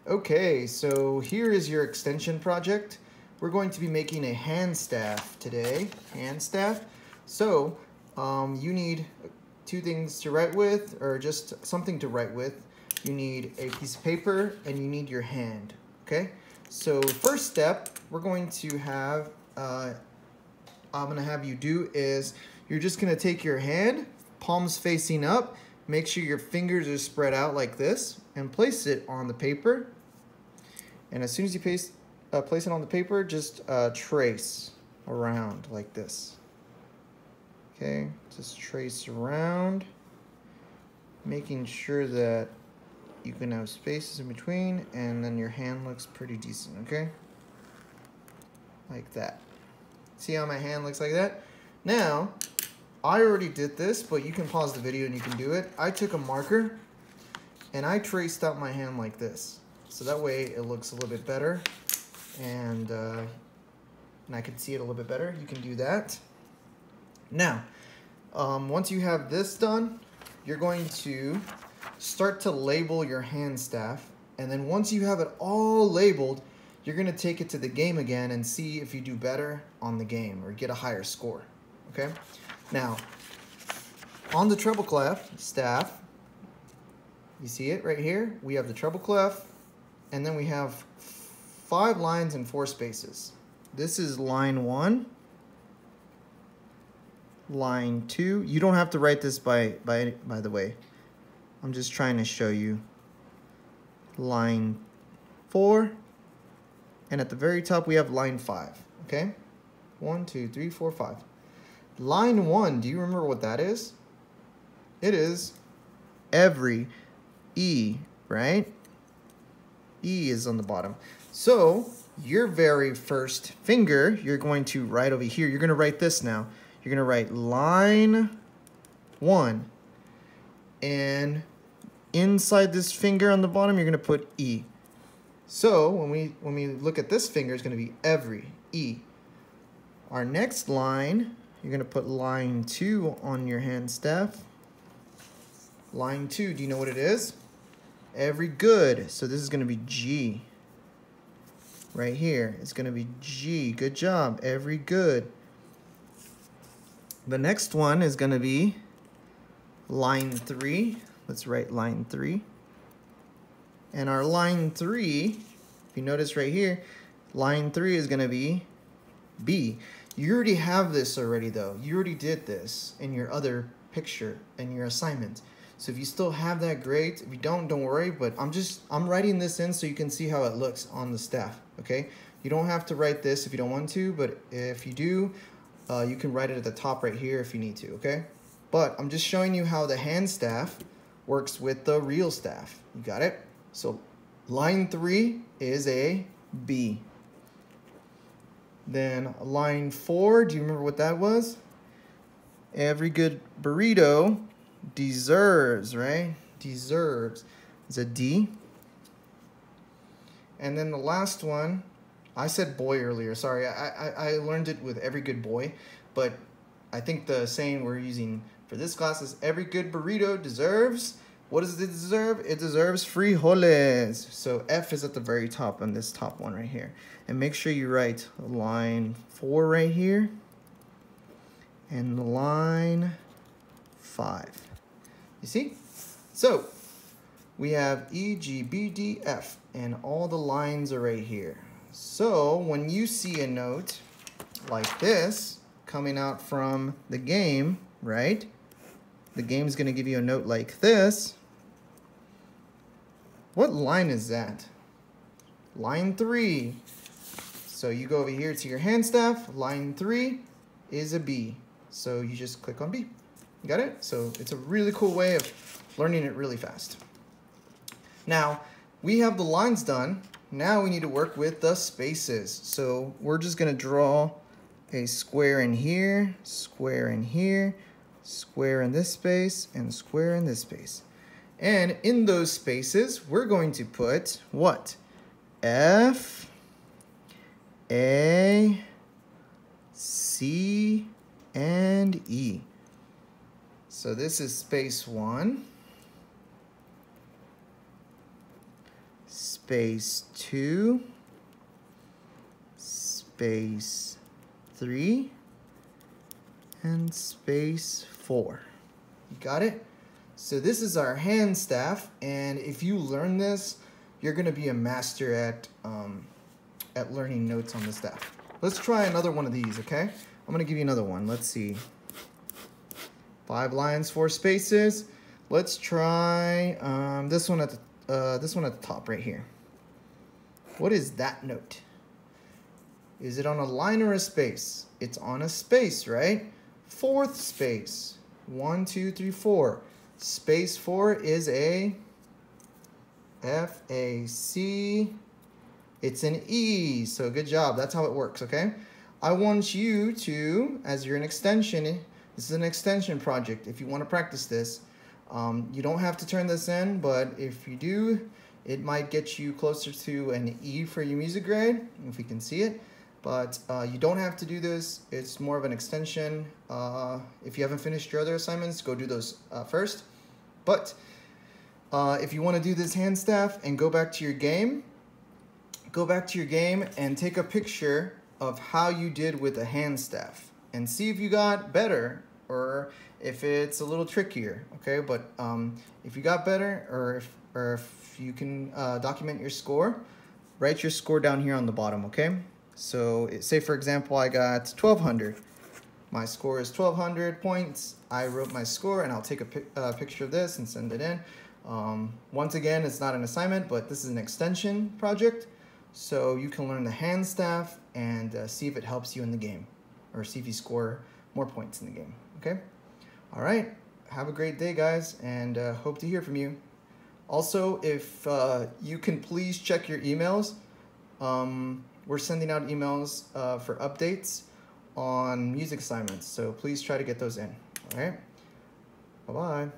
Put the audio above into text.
Okay, so here is your extension project. We're going to be making a hand staff today. Hand staff. So you need two things to write with, or just something to write with. You need a piece of paper and you need your hand. Okay. So first step, we're going to have I'm gonna have you do is you're just gonna take your hand, palms facing up. Make sure your fingers are spread out like this and place it on the paper. And as soon as you place it on the paper, just trace around like this. Okay, just trace around, making sure that you can have spaces in between, and then your hand looks pretty decent, okay? Like that. See how my hand looks like that? Now, I already did this, but you can pause the video and you can do it. I took a marker and I traced out my hand like this. So that way it looks a little bit better and I can see it a little bit better. You can do that. Now, once you have this done, you're going to start to label your hand staff. And then once you have it all labeled, you're gonna take it to the game again and see if you do better on the game or get a higher score, okay? Now, on the treble clef staff, you see it right here? We have the treble clef, and then we have 5 lines and 4 spaces. This is line 1, line 2. You don't have to write this by the way. I'm just trying to show you. Line 4, and at the very top we have line 5, okay? 1, 2, 3, 4, 5. Line 1, do you remember what that is? It is every E, right? E is on the bottom. So your very first finger, you're going to write over here. You're going to write this now. You're going to write line 1. And inside this finger on the bottom, you're going to put E. So when we look at this finger, it's going to be every E. Our next line, you're going to put line 2 on your hand staff. Line 2, do you know what it is? Every good. So this is going to be G. Right here, it's going to be G. Good job. Every good. The next one is going to be line 3. Let's write line 3. And our line 3, if you notice right here, line 3 is going to be B. You already have this already though. You already did this in your other picture and your assignment. So if you still have that, great. If you don't worry, but I'm writing this in so you can see how it looks on the staff, okay? You don't have to write this if you don't want to, but if you do, you can write it at the top right here if you need to, okay? But I'm just showing you how the hand staff works with the real staff. You got it? So line 3 is a B. Then line 4, do you remember what that was? Every good burrito deserves, right? Deserves is a D. And then the last one, I said boy earlier, sorry. I learned it with every good boy, but I think the saying we're using for this class is every good burrito deserves. What does it deserve? It deserves frijoles. So F is at the very top on this top one right here. And make sure you write line 4 right here and line 5. You see? So we have E, G, B, D, F, and all the lines are right here. So when you see a note like this coming out from the game, right? The game's going to give you a note like this. What line is that? Line 3. So you go over here to your hand staff. Line 3 is a B. So you just click on B. You got it? So it's a really cool way of learning it really fast. Now, we have the lines done. Now we need to work with the spaces. So we're just going to draw a square in here, square in here, square in this space, and square in this space. And in those spaces, we're going to put what? F, A, C, and E. So this is space 1, space 2, space 3, and space 4. You got it? So this is our hand staff, and if you learn this, you're gonna be a master at learning notes on the staff. Let's try another one of these, okay? I'm gonna give you another one. Let's see. 5 lines, 4 spaces. Let's try this one at the top right here. What is that note? Is it on a line or a space? It's on a space, right? 4th space. 1, 2, 3, 4. Space 4 is a F, A, C. It's an E, so good job. That's how it works, okay? I want you to, as you're an extension, this is an extension project. If you want to practice this, you don't have to turn this in, but if you do, it might get you closer to an E for your music grade, if we can see it. But you don't have to do this. It's more of an extension. If you haven't finished your other assignments, go do those first. But if you want to do this hand staff and go back to your game and take a picture of how you did with a hand staff and see if you got better or if it's a little trickier, okay? But if you got better or if you can document your score, write your score down here on the bottom, okay? So say for example, I got 1200. My score is 1200 points. I wrote my score and I'll take a picture of this and send it in. Once again, it's not an assignment, but this is an extension project. So you can learn the hand staff and see if it helps you in the game or see if you score more points in the game, okay? All right, have a great day, guys, and hope to hear from you. Also, if you can please check your emails. We're sending out emails for updates on music assignments, so please try to get those in, all right? Bye-bye.